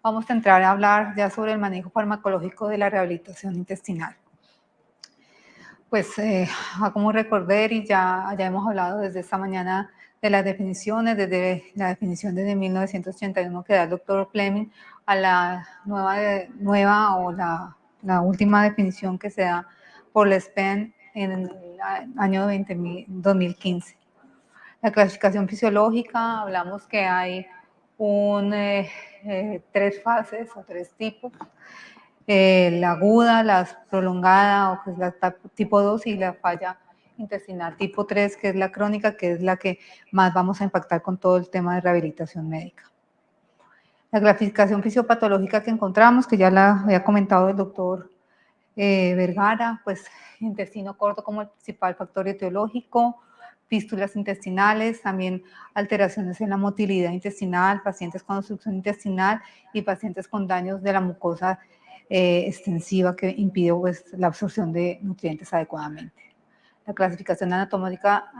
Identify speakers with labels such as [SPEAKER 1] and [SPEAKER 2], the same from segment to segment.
[SPEAKER 1] vamos a entrar a hablar ya sobre el manejo farmacológico de la rehabilitación intestinal. Pues como recordar y ya hemos hablado desde esta mañana de las definiciones, desde la definición desde 1981 que da el doctor Fleming a la nueva o la última definición que se da por Lespen en el año 2015. La clasificación fisiológica, hablamos que hay tres fases o tres tipos. La aguda, la prolongada, o que es la tipo 2, y la falla intestinal tipo 3, que es la crónica, que es la que más vamos a impactar con todo el tema de rehabilitación médica. La clasificación fisiopatológica que encontramos, que ya la había comentado el doctor Vergara, pues intestino corto como el principal factor etiológico, fístulas intestinales, también alteraciones en la motilidad intestinal, pacientes con obstrucción intestinal y pacientes con daños de la mucosa extensiva que impide pues, la absorción de nutrientes adecuadamente. La clasificación anatómica,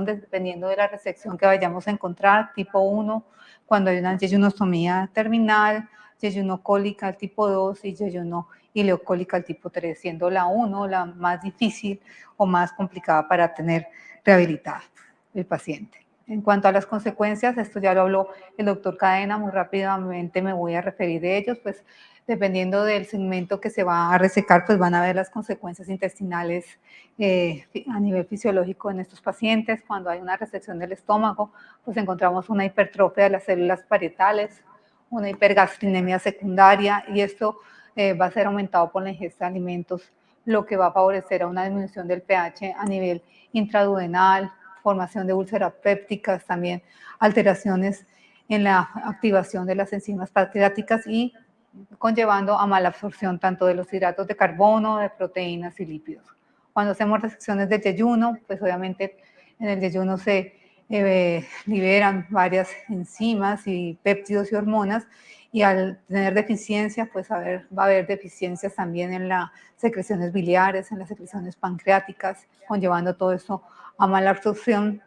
[SPEAKER 1] dependiendo de la resección que vayamos a encontrar, tipo 1, cuando hay una yeyunostomía terminal, yeyunocólica al tipo 2 y yeyuno ileocólica al tipo 3, siendo la 1 la más difícil o más complicada para tener rehabilitada el paciente. En cuanto a las consecuencias, esto ya lo habló el doctor Cadena, muy rápidamente me voy a referir de ellos, pues dependiendo del segmento que se va a resecar, pues van a ver las consecuencias intestinales a nivel fisiológico en estos pacientes. Cuando hay una resección del estómago, pues encontramos una hipertrofia de las células parietales, una hipergastrinemia secundaria, y esto va a ser aumentado por la ingesta de alimentos, lo que va a favorecer a una disminución del pH a nivel intraduodenal, formación de úlceras pépticas, también alteraciones en la activación de las enzimas pancreáticas y conllevando a mala absorción tanto de los hidratos de carbono, de proteínas y lípidos. Cuando hacemos resecciones de yeyuno, pues obviamente en el yeyuno se liberan varias enzimas y péptidos y hormonas, y al tener deficiencias, pues va a haber deficiencias también en las secreciones biliares, en las secreciones pancreáticas, conllevando todo eso a mala absorción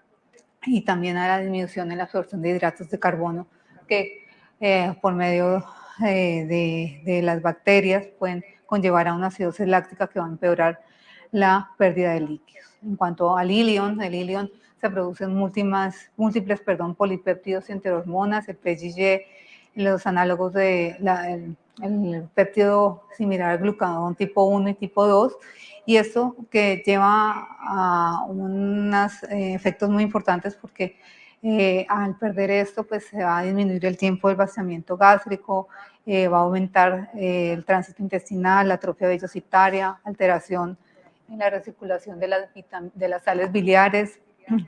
[SPEAKER 1] y también a la disminución en la absorción de hidratos de carbono, que por medio de las bacterias pueden conllevar a una acidosis láctica que va a empeorar la pérdida de líquidos. En cuanto al ilion, el ilion se producen múltiples polipéptidos y enterohormonas, el PGY, los análogos el péptido similar al glucagón tipo 1 y tipo 2, y esto que lleva a unos efectos muy importantes porque al perder esto pues se va a disminuir el tiempo del vaciamiento gástrico, va a aumentar el tránsito intestinal, la atrofia velocitaria, alteración en la recirculación de las sales biliares,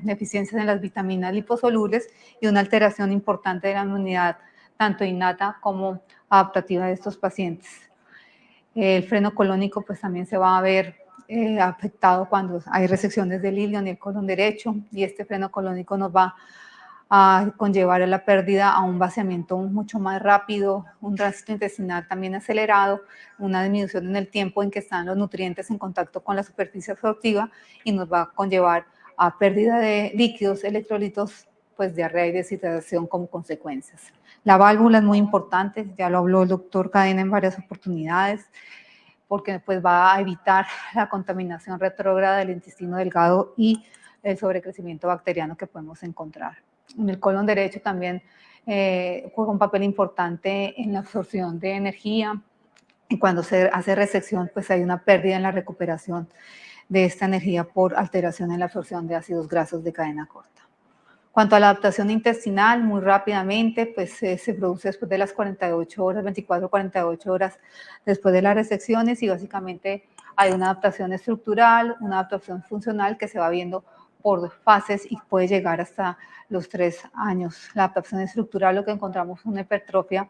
[SPEAKER 1] deficiencias en las vitaminas liposolubles y una alteración importante de la inmunidad, tanto innata como adaptativa de estos pacientes. El freno colónico pues también se va a ver afectado cuando hay resecciones del ilion y el colon derecho, y este freno colónico nos va a conllevar a la pérdida a un vaciamiento mucho más rápido, un tránsito intestinal también acelerado, una disminución en el tiempo en que están los nutrientes en contacto con la superficie absortiva, y nos va a conllevar a pérdida de líquidos, electrolitos, pues diarrea y deshidratación como consecuencias. La válvula es muy importante, ya lo habló el doctor Cadena en varias oportunidades, porque pues va a evitar la contaminación retrógrada del intestino delgado y el sobrecrecimiento bacteriano que podemos encontrar. En el colon derecho también juega un papel importante en la absorción de energía, y cuando se hace resección pues hay una pérdida en la recuperación de esta energía por alteración en la absorción de ácidos grasos de cadena corta. Cuanto a la adaptación intestinal, muy rápidamente, pues se produce después de las 48 horas, 24 48 horas después de las resecciones, y básicamente hay una adaptación estructural, una adaptación funcional que se va viendo por fases y puede llegar hasta los 3 años. La adaptación estructural, lo que encontramos es una hipertrofia,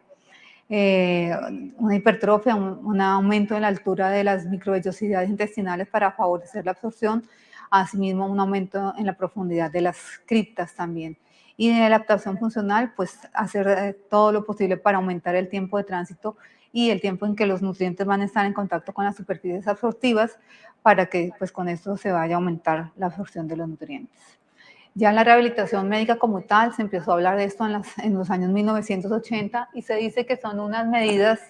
[SPEAKER 1] un aumento en la altura de las microvellosidades intestinales para favorecer la absorción, asimismo un aumento en la profundidad de las criptas también. Y en la adaptación funcional, pues hacer todo lo posible para aumentar el tiempo de tránsito y el tiempo en que los nutrientes van a estar en contacto con las superficies absortivas, para que pues con esto se vaya a aumentar la absorción de los nutrientes. Ya en la rehabilitación médica como tal, se empezó a hablar de esto en los años 1980 y se dice que son unas medidas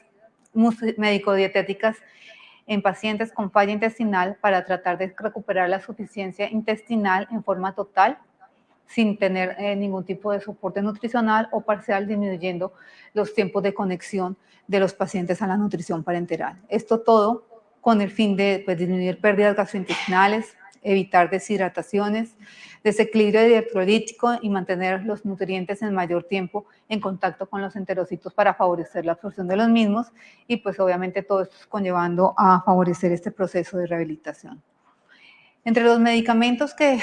[SPEAKER 1] médico-dietéticas en pacientes con falla intestinal para tratar de recuperar la suficiencia intestinal en forma total sin tener ningún tipo de soporte nutricional o parcial, disminuyendo los tiempos de conexión de los pacientes a la nutrición parenteral. Esto todo con el fin de pues, disminuir pérdidas gastrointestinales, evitar deshidrataciones, desequilibrio electrolítico y mantener los nutrientes en mayor tiempo en contacto con los enterocitos para favorecer la absorción de los mismos y pues obviamente todo esto es conllevando a favorecer este proceso de rehabilitación. Entre los medicamentos que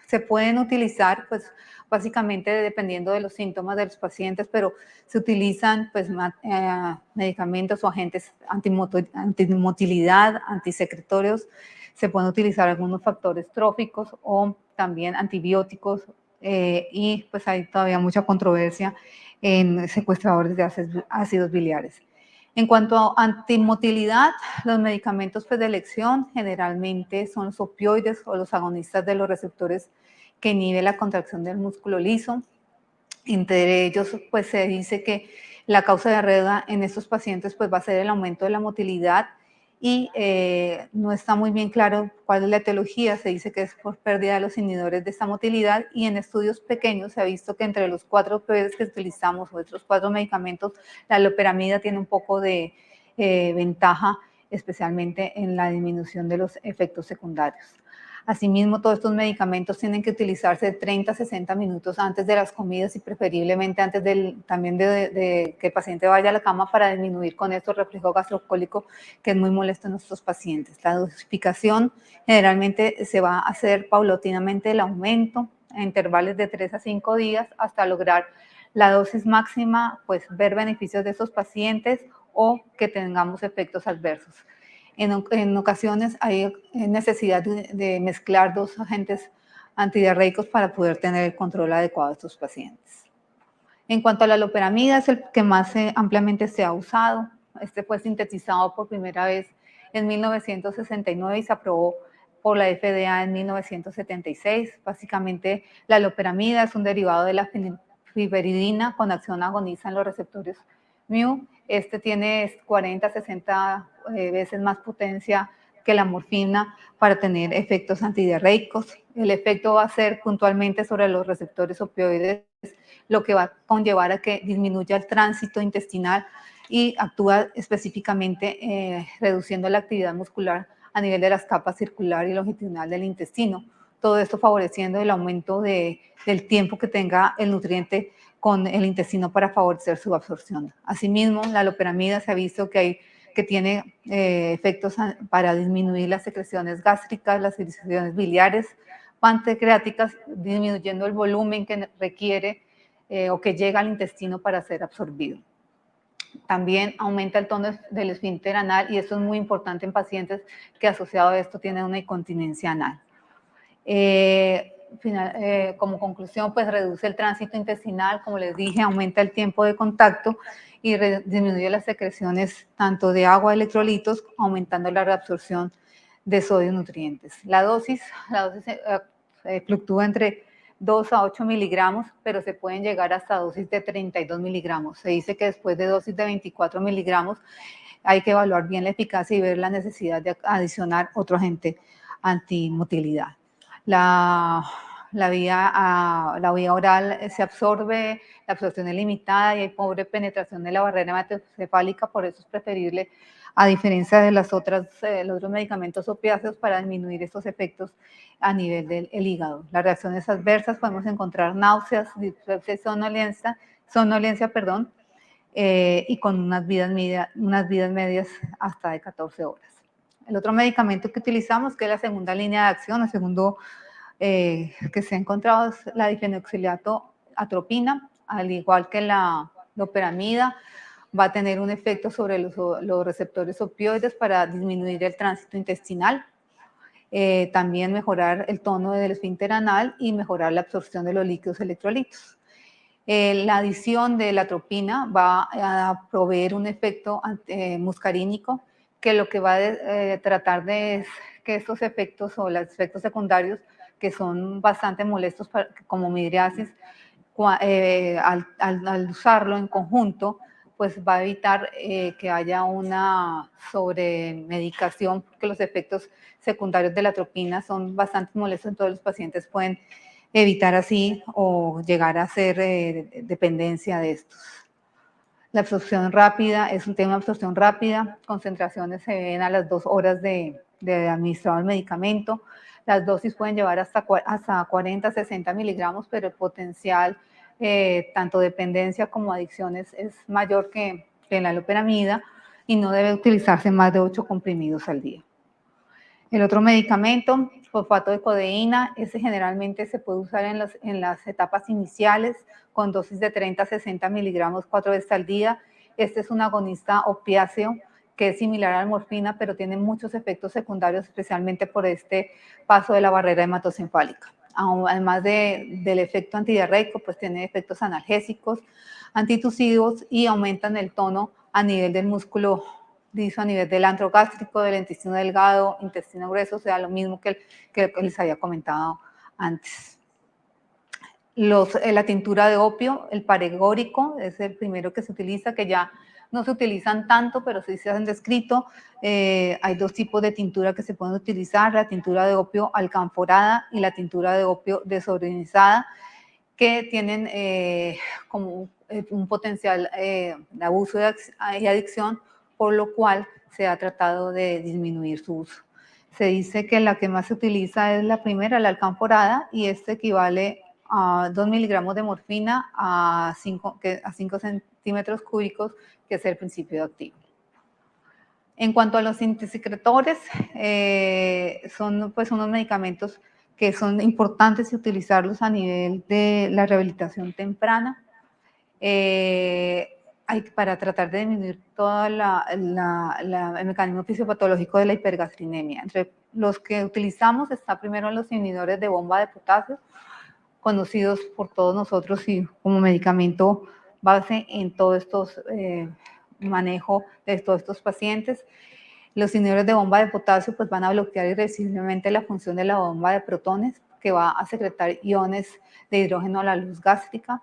[SPEAKER 1] se pueden utilizar, pues básicamente dependiendo de los síntomas de los pacientes, pero se utilizan pues medicamentos o agentes antimotilidad, antisecretorios, se pueden utilizar algunos factores tróficos o también antibióticos y pues hay todavía mucha controversia en secuestradores de ácidos biliares. En cuanto a antimotilidad, los medicamentos pues, de elección generalmente son los opioides o los agonistas de los receptores que inhiben la contracción del músculo liso. Entre ellos, pues se dice que la causa de diarrea en estos pacientes pues, va a ser el aumento de la motilidad y no está muy bien claro cuál es la etiología. Se dice que es por pérdida de los inhibidores de esta motilidad y en estudios pequeños se ha visto que entre los 4 opioides que utilizamos o estos 4 medicamentos, la loperamida tiene un poco de ventaja, especialmente en la disminución de los efectos secundarios. Asimismo, todos estos medicamentos tienen que utilizarse de 30 a 60 minutos antes de las comidas y preferiblemente antes también de que el paciente vaya a la cama para disminuir con esto el reflejo gastrocólico que es muy molesto en nuestros pacientes. La dosificación generalmente se va a hacer paulatinamente el aumento a intervalos de 3 a 5 días hasta lograr la dosis máxima, pues ver beneficios de estos pacientes o que tengamos efectos adversos. En ocasiones hay necesidad de mezclar 2 agentes antidiarreicos para poder tener el control adecuado de estos pacientes. En cuanto a la loperamida, es el que más ampliamente se ha usado. Este fue sintetizado por primera vez en 1969 y se aprobó por la FDA en 1976. Básicamente, la loperamida es un derivado de la fenilpiperidina con acción agonista en los receptores mu. Este tiene 40 a 60 veces más potencia que la morfina para tener efectos antidiarreicos. El efecto va a ser puntualmente sobre los receptores opioides, lo que va a conllevar a que disminuya el tránsito intestinal y actúa específicamente reduciendo la actividad muscular a nivel de las capas circular y longitudinal del intestino. Todo esto favoreciendo el aumento del tiempo que tenga el nutriente con el intestino para favorecer su absorción. Asimismo, la loperamida se ha visto que tiene efectos para disminuir las secreciones gástricas, las secreciones biliares, pancreáticas, disminuyendo el volumen que requiere o que llega al intestino para ser absorbido. También aumenta el tono del esfínter anal y esto es muy importante en pacientes que asociado a esto tienen una incontinencia anal. Como conclusión, pues reduce el tránsito intestinal, como les dije, aumenta el tiempo de contacto y disminuye las secreciones tanto de agua, electrolitos, aumentando la reabsorción de sodio y nutrientes. La dosis fluctúa entre 2 a 8 miligramos, pero se pueden llegar hasta dosis de 32 miligramos. Se dice que después de dosis de 24 miligramos hay que evaluar bien la eficacia y ver la necesidad de adicionar otro agente antimotilidad. La vía oral se absorbe, la absorción es limitada y hay pobre penetración de la barrera hematocefálica, por eso es preferible, a diferencia de los otros medicamentos opiáceos, para disminuir estos efectos a nivel del hígado. Las reacciones adversas podemos encontrar náuseas, dispepsia, somnolencia, y con unas vidas medias hasta de 14 horas. El otro medicamento que utilizamos, que es la segunda línea de acción, el segundo que se ha encontrado es la difenoxilato atropina, al igual que la loperamida, va a tener un efecto sobre los receptores opioides para disminuir el tránsito intestinal, también mejorar el tono del esfínter anal y mejorar la absorción de los líquidos electrolitos. La adición de la atropina va a proveer un efecto muscarínico que lo que va a tratar de es que estos efectos o los efectos secundarios que son bastante molestos como midriasis, al usarlo en conjunto, pues va a evitar que haya una sobremedicación, porque los efectos secundarios de la atropina son bastante molestos, entonces los pacientes pueden evitar así o llegar a ser dependencia de estos. La absorción rápida es un tema de absorción rápida, concentraciones se ven a las 2 horas de administrado el medicamento, las dosis pueden llevar hasta 40, 60 miligramos, pero el potencial, tanto dependencia como adicciones, es mayor que en la loperamida y no debe utilizarse más de 8 comprimidos al día. El otro medicamento, fosfato de codeína, ese generalmente se puede usar en las etapas iniciales con dosis de 30 a 60 miligramos 4 veces al día. Este es un agonista opiáceo que es similar a la morfina, pero tiene muchos efectos secundarios, especialmente por este paso de la barrera hematoencefálica. Además del efecto antidiarreico, pues tiene efectos analgésicos, antitusivos y aumentan el tono a nivel del músculo liso, a nivel del antro gástrico, del intestino delgado, intestino grueso, o sea, lo mismo que les había comentado antes. La tintura de opio, el paregórico, es el primero que se utiliza, que ya no se utilizan tanto, pero sí se han descrito. Hay 2 tipos de tintura que se pueden utilizar, la tintura de opio alcanforada y la tintura de opio desodorizada, que tienen como un potencial de abuso y adicción, por lo cual se ha tratado de disminuir su uso. Se dice que la que más se utiliza es la primera, la alcanforada, y este equivale a 2 miligramos de morfina a 5 centímetros cúbicos, que es el principio activo. En cuanto a los antisecretores, son pues unos medicamentos que son importantes utilizarlos a nivel de la rehabilitación temprana, para tratar de disminuir todo el mecanismo fisiopatológico de la hipergastrinemia. Entre los que utilizamos está primero los inhibidores de bomba de potasio, conocidos por todos nosotros y como medicamento base en todos estos manejo de todos estos pacientes. Los inhibidores de bomba de potasio pues van a bloquear irreversiblemente la función de la bomba de protones, que va a secretar iones de hidrógeno a la luz gástrica.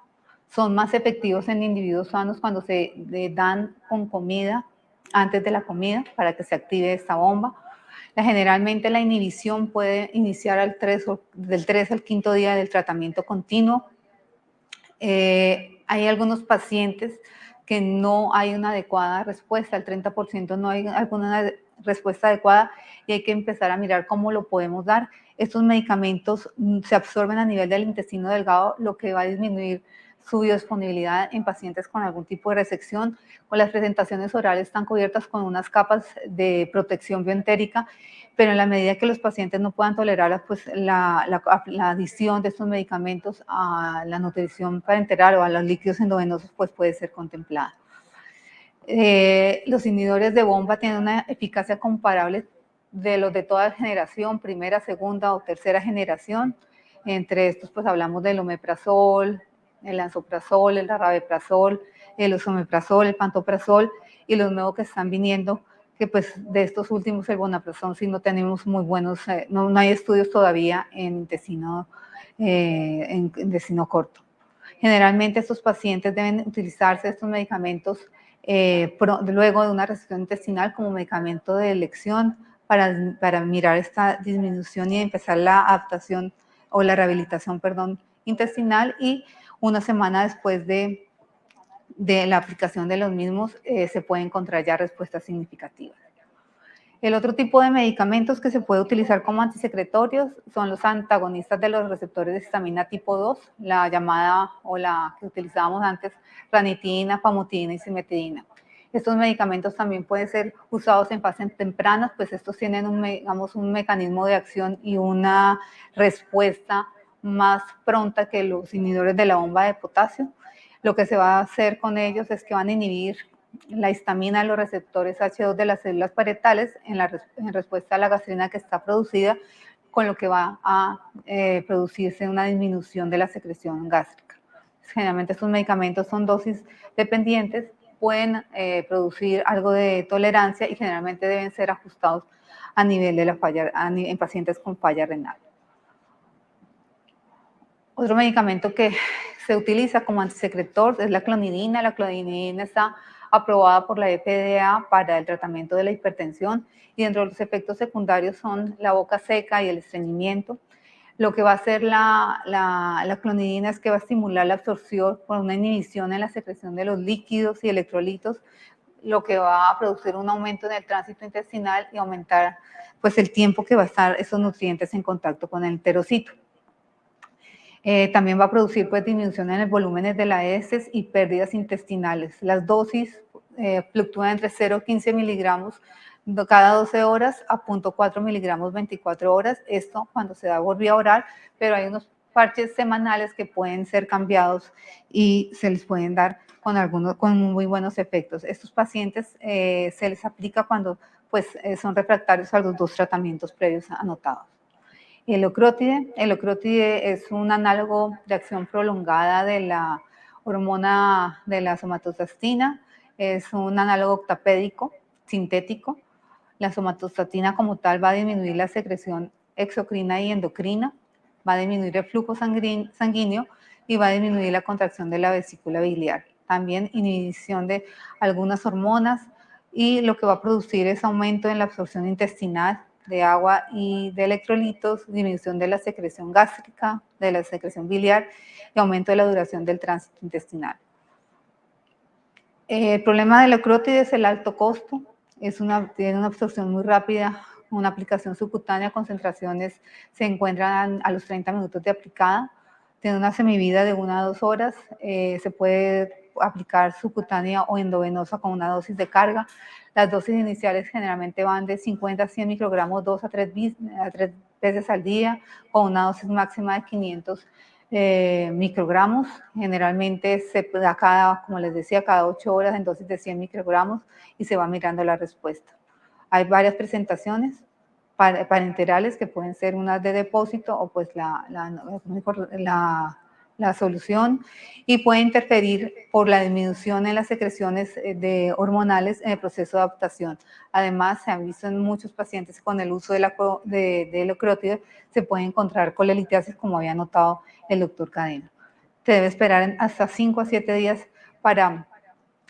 [SPEAKER 1] Son más efectivos en individuos sanos cuando se dan con comida, antes de la comida, para que se active esta bomba. Generalmente la inhibición puede iniciar del 3 al 5 día del tratamiento continuo. Hay algunos pacientes que no hay una adecuada respuesta, el 30% no hay alguna respuesta adecuada y hay que empezar a mirar cómo lo podemos dar. Estos medicamentos se absorben a nivel del intestino delgado, lo que va a disminuir su biodisponibilidad en pacientes con algún tipo de resección, o las presentaciones orales están cubiertas con unas capas de protección bioentérica, pero en la medida que los pacientes no puedan tolerar pues, la adición de estos medicamentos a la nutrición parenteral o a los líquidos endovenosos, pues puede ser contemplada. Los inhibidores de bomba tienen una eficacia comparable de los de toda generación, primera, segunda o tercera generación. Entre estos, pues hablamos del omeprazol, el lansoprazol, el rabeprazol, el esomeprazol, el pantoprazol, y los nuevos que están viniendo, que pues de estos últimos, el vonaprazol, sí no tenemos muy buenos, no hay estudios todavía en intestino corto. Generalmente estos pacientes deben utilizarse estos medicamentos luego de una resección intestinal como medicamento de elección para mirar esta disminución y empezar la adaptación o la rehabilitación, intestinal, y una semana después de la aplicación de los mismos se pueden encontrar ya respuestas significativas. El otro tipo de medicamentos que se puede utilizar como antisecretorios son los antagonistas de los receptores de histamina tipo 2, la llamada o la que utilizábamos antes, ranitidina, famotidina y cimetidina. Estos medicamentos también pueden ser usados en fases tempranas, pues estos tienen un mecanismo de acción y una respuesta más pronta que los inhibidores de la bomba de potasio. Lo que se va a hacer con ellos es que van a inhibir la histamina de los receptores H2 de las células parietales en respuesta a la gastrina que está producida, con lo que va a producirse una disminución de la secreción gástrica. Generalmente estos medicamentos son dosis dependientes, pueden producir algo de tolerancia y generalmente deben ser ajustados a nivel de la falla, en pacientes con falla renal. Otro medicamento que se utiliza como antisecretor es la clonidina. La clonidina está aprobada por la FDA para el tratamiento de la hipertensión y dentro de los efectos secundarios son la boca seca y el estreñimiento. Lo que va a hacer la clonidina es que va a estimular la absorción por una inhibición en la secreción de los líquidos y electrolitos, lo que va a producir un aumento en el tránsito intestinal y aumentar pues, el tiempo que va a estar esos nutrientes en contacto con el enterocito. También va a producir pues, disminución en los volúmenes de las heces y pérdidas intestinales. Las dosis fluctúan entre 0,15 miligramos cada 12 horas a 0,4 miligramos 24 horas. Esto cuando se da por vía oral, pero hay unos parches semanales que pueden ser cambiados y se les pueden dar con muy buenos efectos. Estos pacientes se les aplica cuando pues, son refractarios a los 2 tratamientos previos anotados. El ocrótide es un análogo de acción prolongada de la hormona de la somatostatina, es un análogo octapédico sintético. La somatostatina como tal va a disminuir la secreción exocrina y endocrina, va a disminuir el flujo sanguíneo y va a disminuir la contracción de la vesícula biliar. También inhibición de algunas hormonas y lo que va a producir es aumento en la absorción intestinal de agua y de electrolitos, disminución de la secreción gástrica, de la secreción biliar y aumento de la duración del tránsito intestinal. El problema del ocrótide es el alto costo, tiene una absorción muy rápida, una aplicación subcutánea, concentraciones se encuentran a los 30 minutos de aplicada, tiene una semivida de 1 a 2 horas, se puede aplicar subcutánea o endovenosa con una dosis de carga. Las dosis iniciales generalmente van de 50 a 100 microgramos 2 a 3 veces al día, con una dosis máxima de 500 microgramos. Generalmente se da como les decía, cada 8 horas en dosis de 100 microgramos y se va mirando la respuesta. Hay varias presentaciones parenterales que pueden ser unas de depósito o pues la solución y puede interferir por la disminución en las secreciones hormonales en el proceso de adaptación. Además, se han visto en muchos pacientes con el uso del ocrótide, se puede encontrar colelitiasis, como había notado el doctor Cadena. Se debe esperar hasta 5 a 7 días para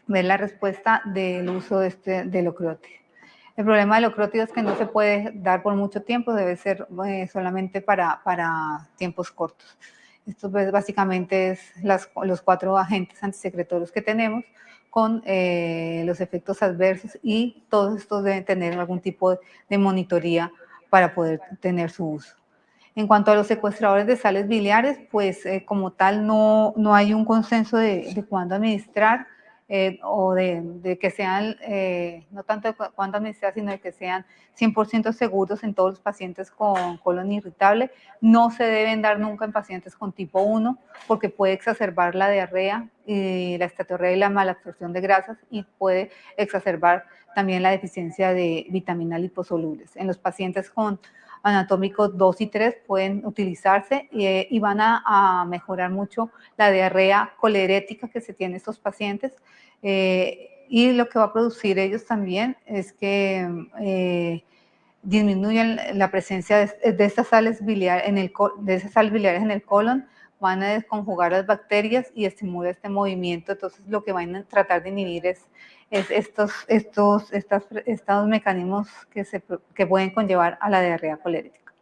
[SPEAKER 1] ver la respuesta del uso del ocrótide. El problema del ocrótide es que no se puede dar por mucho tiempo, debe ser solamente para tiempos cortos. Esto pues, básicamente es los 4 agentes antisecretorios que tenemos con los efectos adversos y todos estos deben tener algún tipo de monitoría para poder tener su uso. En cuanto a los secuestradores de sales biliares, pues como tal no hay un consenso de cuándo administrar o de que sean, no tanto de cuándo administrar, sino de que sean 100% seguros en todos los pacientes con colon irritable. No se deben dar nunca en pacientes con tipo 1 porque puede exacerbar la diarrea y la estatorrea y la malabsorción de grasas y puede exacerbar también la deficiencia de vitaminas liposolubles. En los pacientes con anatómicos 2 y 3 pueden utilizarse y van a mejorar mucho la diarrea colerética que se tiene en estos pacientes. Y lo que va a producir ellos también es que disminuyen la presencia de estas sales biliares en el colon, van a desconjugar las bacterias y estimular este movimiento. Entonces, lo que van a tratar de inhibir es estos mecanismos que pueden conllevar a la diarrea colérica.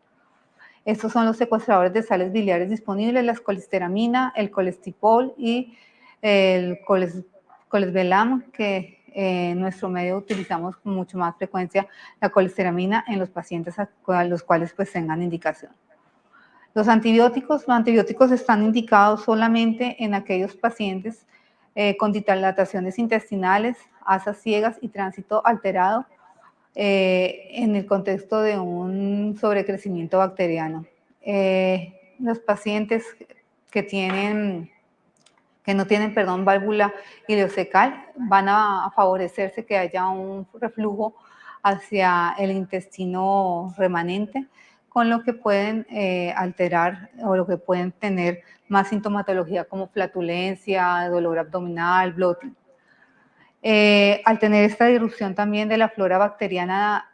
[SPEAKER 1] Estos son los secuestradores de sales biliares disponibles, la colesteramina, el colestipol y el colesvelam, que en nuestro medio utilizamos con mucho más frecuencia la colesteramina en los pacientes a los cuales pues tengan indicación. Los antibióticos están indicados solamente en aquellos pacientes con dilataciones intestinales, asas ciegas y tránsito alterado en el contexto de un sobrecrecimiento bacteriano. Los pacientes que no tienen, válvula ileocecal, van a favorecerse que haya un reflujo hacia el intestino remanente, con lo que pueden alterar o lo que pueden tener más sintomatología como flatulencia, dolor abdominal, bloating. Al tener esta disrupción también de la flora bacteriana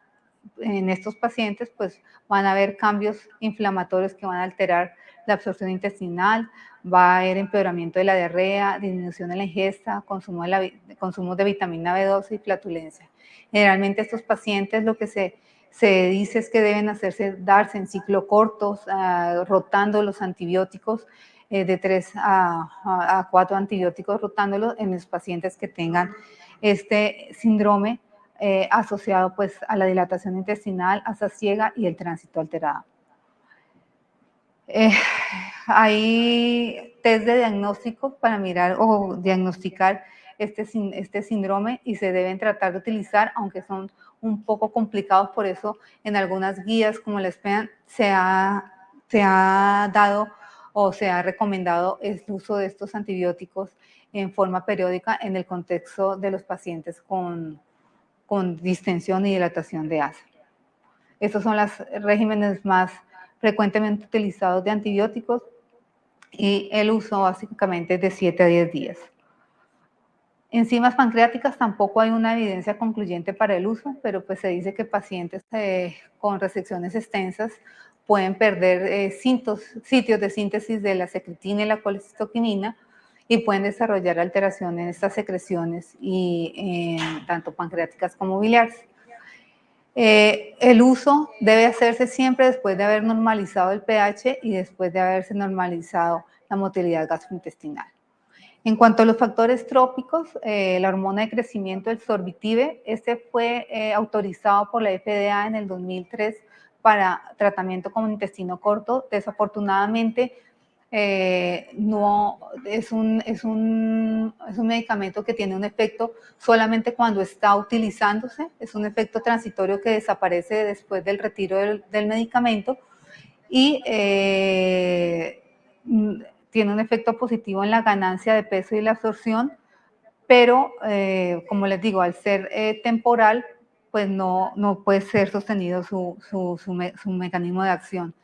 [SPEAKER 1] en estos pacientes pues van a haber cambios inflamatorios que van a alterar la absorción intestinal, va a haber empeoramiento de la diarrea, disminución de la ingesta, consumo de vitamina B12 y flatulencia. Generalmente estos pacientes lo que se dice es que deben darse en ciclo cortos, rotando los antibióticos, de 3 a 4 antibióticos rotándolos en los pacientes que tengan este síndrome asociado pues a la dilatación intestinal, asa ciega y el tránsito alterado. Hay test de diagnóstico para mirar o diagnosticar este síndrome y se deben tratar de utilizar, aunque son un poco complicados, por eso en algunas guías como la SPEAN se ha dado o se ha recomendado el uso de estos antibióticos en forma periódica en el contexto de los pacientes con distensión y dilatación de asa. Estos son los regímenes más frecuentemente utilizados de antibióticos y el uso básicamente es de 7 a 10 días. Enzimas pancreáticas tampoco hay una evidencia concluyente para el uso, pero pues se dice que pacientes con resecciones extensas pueden perder sitios de síntesis de la secretina y la colecistoquinina y pueden desarrollar alteraciones en estas secreciones y tanto pancreáticas como biliares. El uso debe hacerse siempre después de haber normalizado el pH y después de haberse normalizado la motilidad gastrointestinal. En cuanto a los factores trópicos, la hormona de crecimiento, el sorbitive, este fue autorizado por la FDA en el 2003 para tratamiento con intestino corto. Desafortunadamente, no es un medicamento que tiene un efecto solamente cuando está utilizándose, es un efecto transitorio que desaparece después del retiro del medicamento y tiene un efecto positivo en la ganancia de peso y la absorción, pero como les digo, al ser temporal, pues no puede ser sostenido su mecanismo de acción.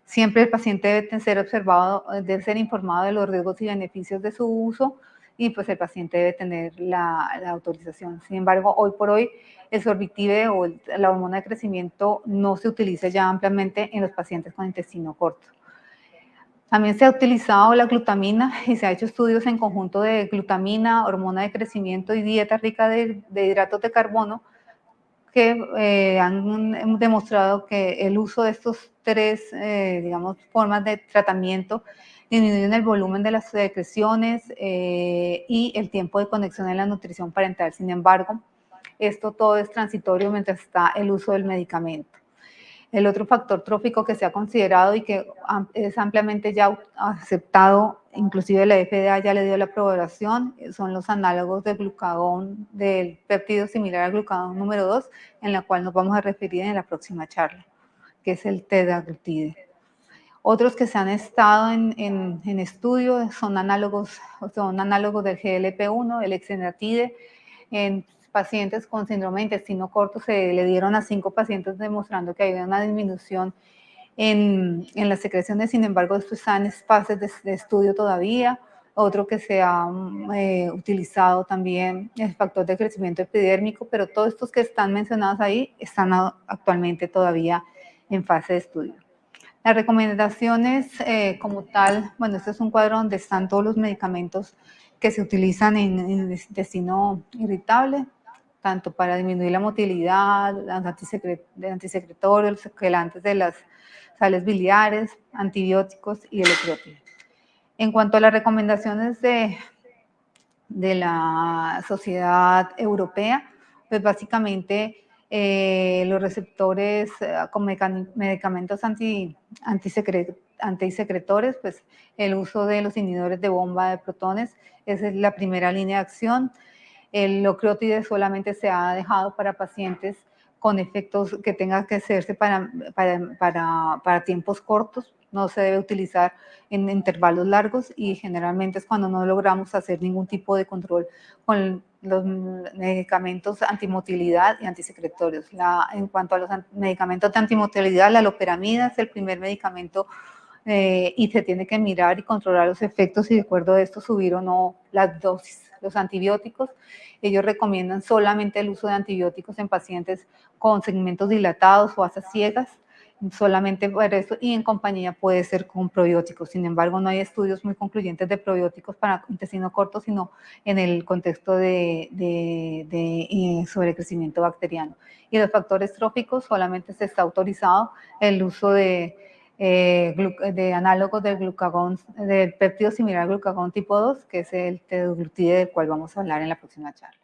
[SPEAKER 1] Siempre el paciente debe ser observado, debe ser informado de los riesgos y beneficios de su uso y pues el paciente debe tener la autorización. Sin embargo, hoy por hoy el sorbitive o la hormona de crecimiento no se utiliza ya ampliamente en los pacientes con intestino corto. También se ha utilizado la glutamina y se ha hecho estudios en conjunto de glutamina, hormona de crecimiento y dieta rica de hidratos de carbono que han demostrado que el uso de estos tres, digamos, formas de tratamiento disminuyen el volumen de las secreciones y el tiempo de conexión en la nutrición parental. Sin embargo, esto todo es transitorio mientras está el uso del medicamento. El otro factor trófico que se ha considerado y que es ampliamente ya aceptado, inclusive la FDA ya le dio la aprobación, son los análogos de glucagón, del péptido similar al glucagón número 2, en la cual nos vamos a referir en la próxima charla, que es el tedaglutide. Otros que se han estado en estudio son análogos del GLP-1, el exenatide, en pacientes con síndrome de intestino corto se le dieron a 5 pacientes demostrando que había una disminución en las secreciones, sin embargo, esto está en fases de estudio todavía. Otro que se ha utilizado también es el factor de crecimiento epidérmico, pero todos estos que están mencionados ahí están actualmente todavía en fase de estudio. Las recomendaciones como tal, bueno, este es un cuadro donde están todos los medicamentos que se utilizan en el intestino irritable, tanto para disminuir la motilidad, los antisecretorios, los quelantes de las sales biliares, antibióticos y electróticos. En cuanto a las recomendaciones de la Sociedad Europea, pues básicamente los receptores con medicamentos antisecretores, pues el uso de los inhibidores de bomba de protones, esa es la primera línea de acción. El locreotide solamente se ha dejado para pacientes con efectos que tengan que hacerse para tiempos cortos, no se debe utilizar en intervalos largos y generalmente es cuando no logramos hacer ningún tipo de control con los medicamentos antimotilidad y antisecretorios. En cuanto a los medicamentos de antimotilidad, la loperamida es el primer medicamento y se tiene que mirar y controlar los efectos y de acuerdo a esto subir o no las dosis. Los antibióticos, ellos recomiendan solamente el uso de antibióticos en pacientes con segmentos dilatados o asas ciegas, solamente para eso, y en compañía puede ser con probióticos. Sin embargo, no hay estudios muy concluyentes de probióticos para intestino corto, sino en el contexto de sobrecrecimiento bacteriano. Y los factores tróficos solamente se está autorizado el uso de análogos del glucagón, del péptido similar al glucagón tipo 2, que es el teduglutide, del cual vamos a hablar en la próxima charla.